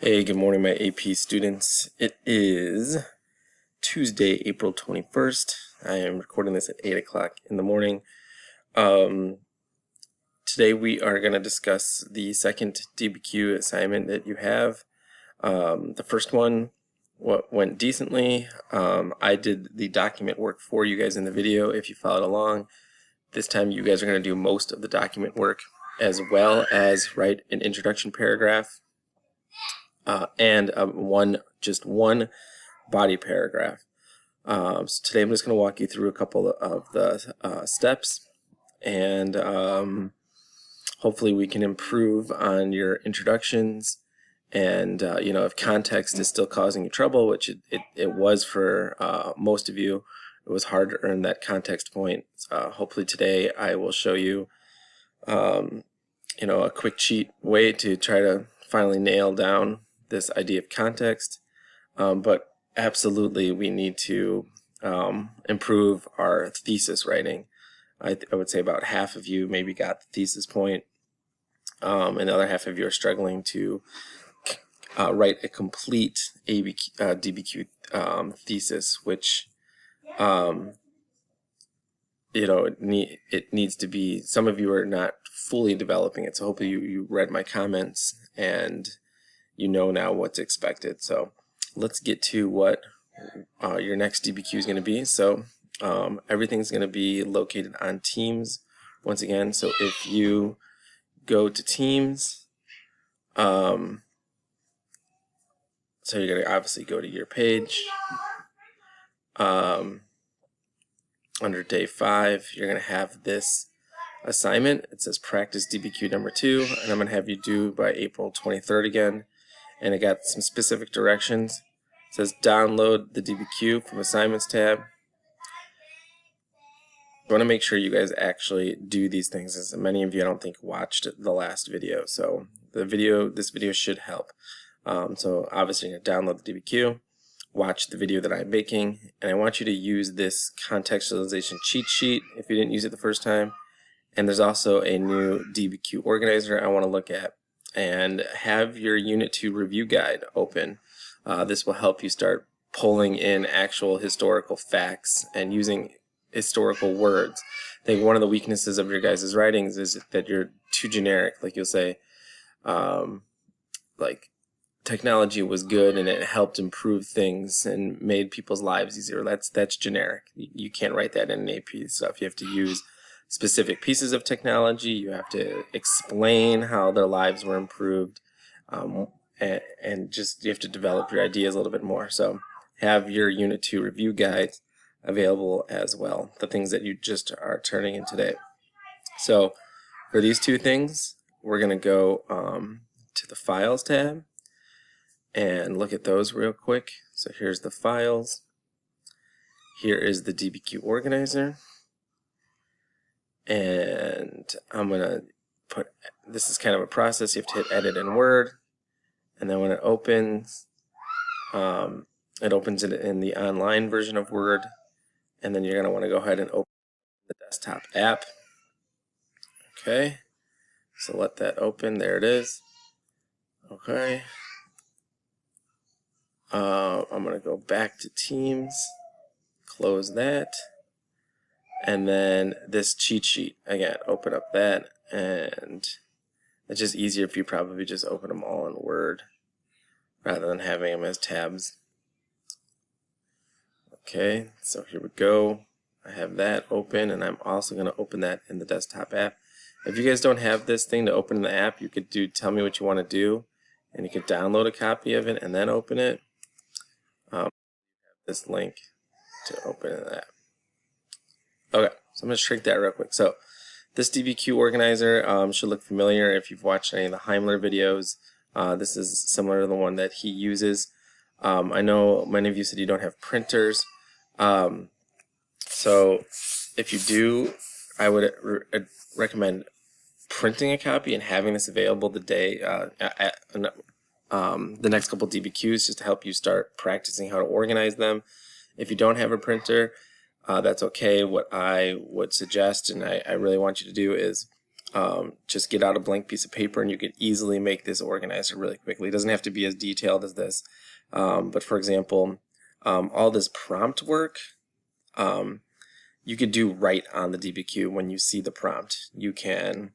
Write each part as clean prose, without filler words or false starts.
Hey, good morning, my AP students. It is Tuesday, April 21st. I am recording this at 8 o'clock in the morning. Today we are going to discuss the second DBQ assignment that you have. The first one went decently. I did the document work for you guys in the video if you followed along. This time you guys are going to do most of the document work as well as write an introduction paragraph. And just one body paragraph. So today I'm just going to walk you through a couple of the steps, and hopefully we can improve on your introductions. And if context is still causing you trouble, which it was for most of you, it was hard to earn that context point. Hopefully today I will show you a quick cheat way to try to finally nail down this idea of context, but absolutely we need to improve our thesis writing. I would say about half of you maybe got the thesis point, and the other half of you are struggling to write a complete DBQ thesis, which it needs to be. Some of you are not fully developing it, so hopefully you read my comments and you know now what's expected. So let's get to what your next DBQ is going to be. So everything's going to be located on Teams once again. So if you go to Teams, so you're going to obviously go to your page. Under day 5, you're going to have this assignment. It says Practice DBQ number 2, and I'm going to have you do by April 23rd again. And it got some specific directions. It says download the DBQ from Assignments tab. I want to make sure you guys actually do these things, as many of you I don't think watched the last video. So this video should help. So obviously you're going to download the DBQ, watch the video that I'm making, and I want you to use this contextualization cheat sheet if you didn't use it the first time. And there's also a new DBQ organizer I want to look at. And have your Unit 2 review guide open. This will help you start pulling in actual historical facts and using historical words. I think one of the weaknesses of your guys' writings is that you're too generic. Like you'll say, like, technology was good and it helped improve things and made people's lives easier. That's generic. You can't write that in an AP stuff. You have to use specific pieces of technology. You have to explain how their lives were improved, and just you have to develop your ideas a little bit more. So have your Unit 2 review guides available as well, the things that you just are turning in today. So for these two things, we're going to go to the Files tab and look at those real quick. So here's the files. Here is the DBQ organizer. And I'm going to put, this is kind of a process. You have to hit edit in Word. And then when it opens it in the online version of Word. And then you're going to want to go ahead and open the desktop app. Okay. So let that open. There it is. Okay. I'm going to go back to Teams. Close that. And then this cheat sheet, again, open up that, and it's just easier if you probably just open them all in Word rather than having them as tabs. Okay, so here we go. I have that open, and I'm also going to open that in the desktop app. If you guys don't have this thing to open in the app, you could tell me what you want to do, and you could download a copy of it and then open it. This link to open in the app. Okay, so I'm going to shrink that real quick. So this DBQ organizer should look familiar if you've watched any of the Heimler videos. This is similar to the one that he uses. I know many of you said you don't have printers. So if you do, I would recommend printing a copy and having this available the day, the next couple DBQs, just to help you start practicing how to organize them. If you don't have a printer, that's okay. What I would suggest, and I really want you to do, is just get out a blank piece of paper and you can easily make this organizer really quickly. It doesn't have to be as detailed as this. But for example, all this prompt work, you could do right on the DBQ when you see the prompt. You can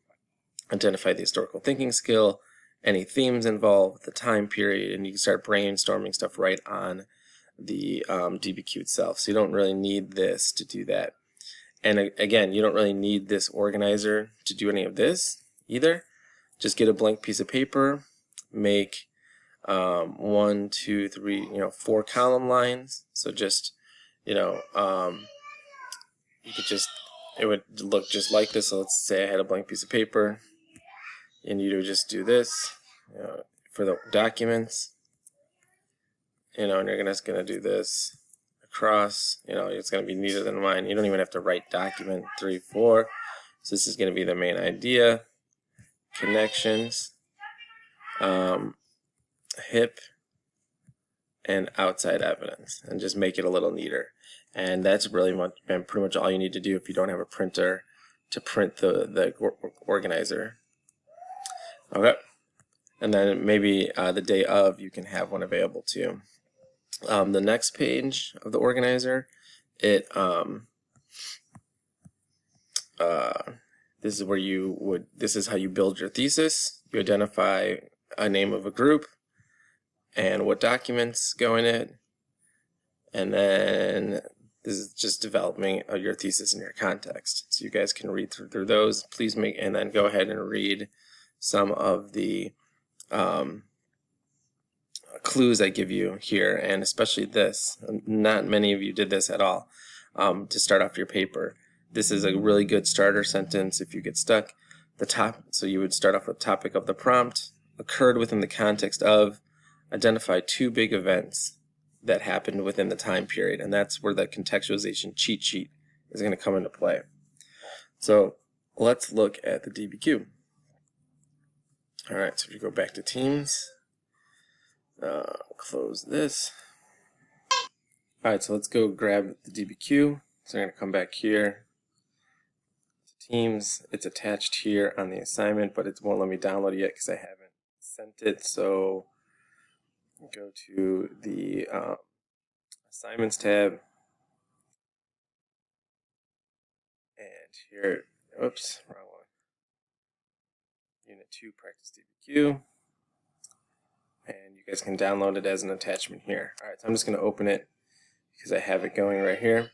identify the historical thinking skill, any themes involved, the time period, and you can start brainstorming stuff right on the DBQ itself. So you don't really need this to do that. And again, you don't really need this organizer to do any of this either. Just get a blank piece of paper, make 1, 2, 3, 4 column lines. So just, you could just, it would look just like this. So let's say I had a blank piece of paper, and you would just do this, for the documents, and you're just gonna do this across. It's gonna be neater than mine. You don't even have to write document 3, 4. So this is gonna be the main idea, connections, HIP, and outside evidence, and just make it a little neater. And that's really pretty much all you need to do if you don't have a printer to print the organizer. Okay, and then maybe the day of you can have one available too. The next page of the organizer, this is where this is how you build your thesis. You identify a name of a group and what documents go in it, and then this is just developing your thesis in your context. So you guys can read through those. Please and then go ahead and read some of the clues I give you here, and especially this. Not many of you did this at all to start off your paper. This is a really good starter sentence if you get stuck. So you would start off with topic of the prompt, occurred within the context of, identify 2 big events that happened within the time period, and that's where the contextualization cheat sheet is going to come into play. So let's look at the DBQ. Alright, so if you go back to Teams, close this. Alright, so let's go grab the DBQ. So I'm going to come back here to Teams. It's attached here on the assignment, but it won't let me download it yet because I haven't sent it. So go to the Assignments tab, and here, oops, wrong one. Unit 2, Practice DBQ, and you guys can download it as an attachment here. Alright, so I'm just going to open it because I have it going right here.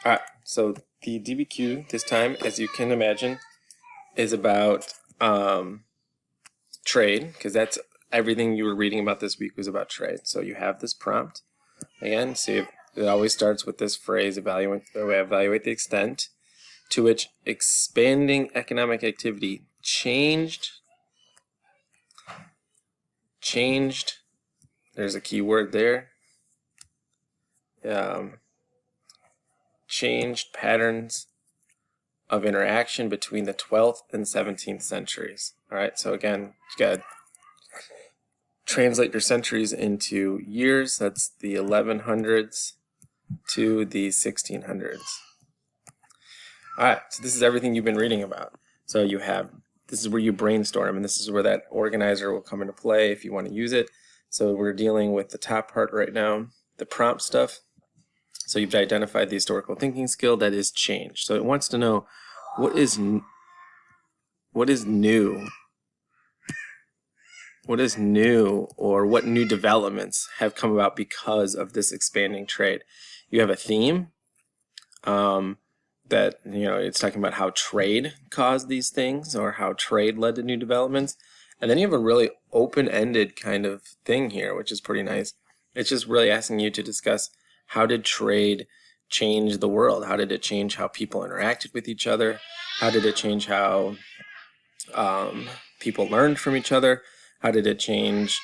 Alright, so the DBQ this time, as you can imagine, is about trade, because that's everything you were reading about this week was about trade. So you have this prompt. Again, see, it always starts with this phrase, evaluate the extent to which expanding economic activity changed, there's a key word there, changed patterns of interaction between the 12th and 17th centuries. Alright, so again, you got to translate your centuries into years. That's the 1100s to the 1600s. Alright, so this is everything you've been reading about. So this is where you brainstorm, and this is where that organizer will come into play if you want to use it. So we're dealing with the top part right now, the prompt stuff. So you've identified the historical thinking skill that is change. So it wants to know what is new? What is new, or what new developments have come about because of this expanding trade? You have a theme that, it's talking about how trade caused these things, or how trade led to new developments. And then you have a really open-ended kind of thing here, which is pretty nice. It's just really asking you to discuss, how did trade change the world? How did it change how people interacted with each other? How did it change how people learned from each other? How did it change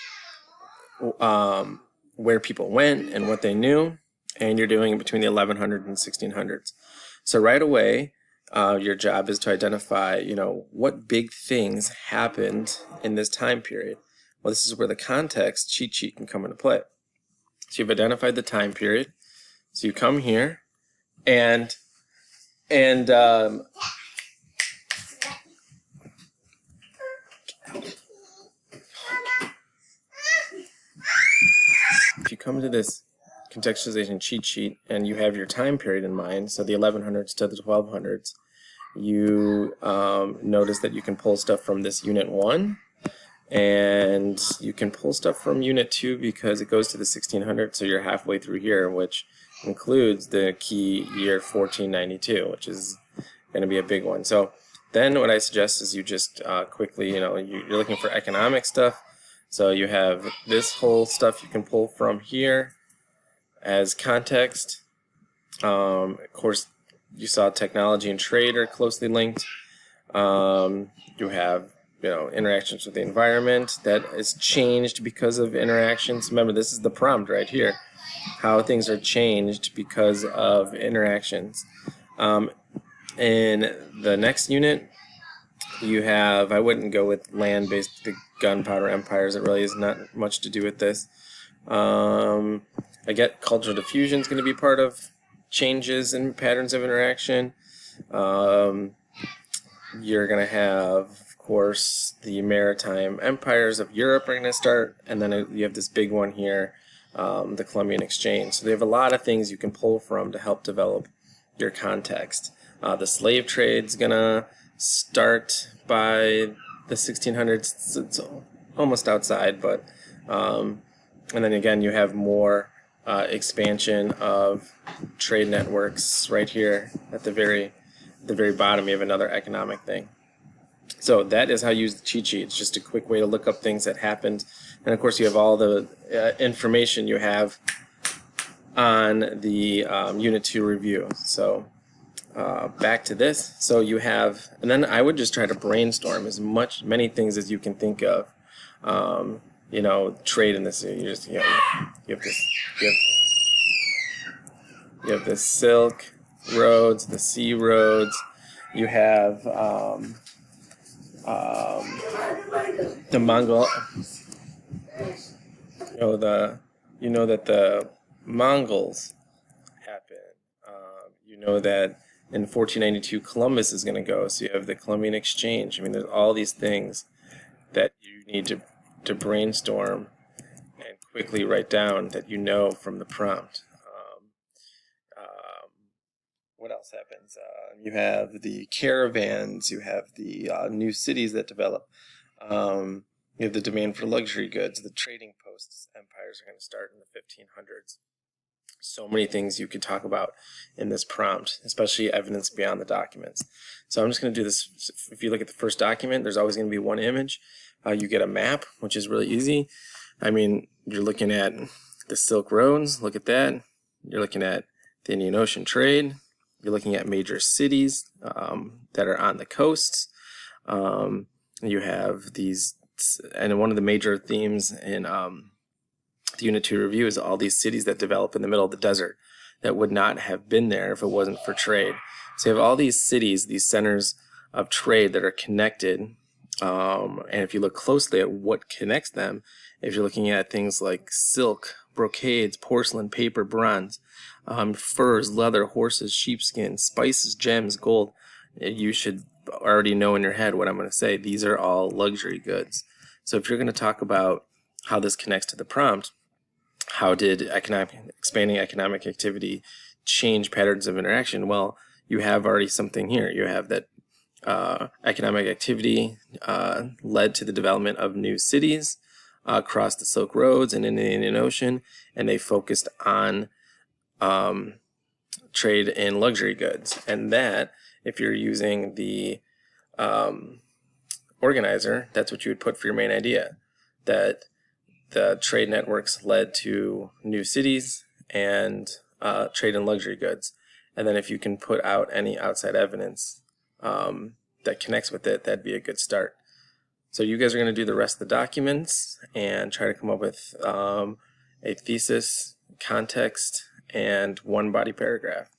where people went and what they knew? And you're doing it between the 1100s and 1600s. So right away, your job is to identify, what big things happened in this time period. Well, this is where the context cheat sheet can come into play. So you've identified the time period. So you come here, and if you come to this contextualization cheat sheet and you have your time period in mind, so the 1100s to the 1200s, you notice that you can pull stuff from this unit 1, and you can pull stuff from unit 2 because it goes to the 1600s, so you're halfway through here, which includes the key year 1492, which is going to be a big one. So then what I suggest is you just quickly, you're looking for economic stuff, so you have this whole stuff you can pull from here as context. Of course, you saw technology and trade are closely linked. You have interactions with the environment that is changed because of interactions. Remember, this is the prompt right here, how things are changed because of interactions. In the next unit, you have, I wouldn't go with land-based gunpowder empires. It really has not much to do with this. I get cultural diffusion is going to be part of changes in patterns of interaction. You're going to have, of course, the maritime empires of Europe are going to start, and then you have this big one here, the Columbian Exchange. So they have a lot of things you can pull from to help develop your context. The slave trade's going to start by the 1600s. It's almost outside, but and then again you have more expansion of trade networks right here at the very bottom. You have another economic thing. So that is how you use the cheat sheet. It's just a quick way to look up things that happened, and of course you have all the information you have on the Unit 2 review. So back to this. So you have, and then I would just try to brainstorm many things as you can think of. Trade in this. You have the Silk roads, the sea roads. You have the Mongol. That the Mongols happen. That in 1492 Columbus is going to go. So you have the Columbian Exchange. I mean, there's all these things that you need to brainstorm and quickly write down that from the prompt. What else happens? You have the caravans, you have the new cities that develop, you have the demand for luxury goods, the trading posts empires are going to start in the 1500s. So many things you could talk about in this prompt, especially evidence beyond the documents. So I'm just going to do this. If you look at the first document, there's always going to be one image. You get a map, which is really easy. I mean, you're looking at the Silk Roads, look at that. You're looking at the Indian Ocean trade. You're looking at major cities that are on the coasts. You have these, and one of the major themes in the Unit 2 review is all these cities that develop in the middle of the desert that would not have been there if it wasn't for trade. So you have all these cities, these centers of trade that are connected. And if you look closely at what connects them, if you're looking at things like silk, brocades, porcelain, paper, bronze, furs, leather, horses, sheepskin, spices, gems, gold, you should already know in your head what I'm going to say. These are all luxury goods. So if you're going to talk about how this connects to the prompt, how did expanding economic activity change patterns of interaction? Well, you have already something here. You have that economic activity led to the development of new cities across the Silk Roads and in the Indian Ocean, and they focused on trade in luxury goods. And that, if you're using the organizer, that's what you would put for your main idea, that the trade networks led to new cities and trade in luxury goods. And then if you can put out any outside evidence that connects with it, that'd be a good start. So you guys are going to do the rest of the documents and try to come up with a thesis, context, and one body paragraph.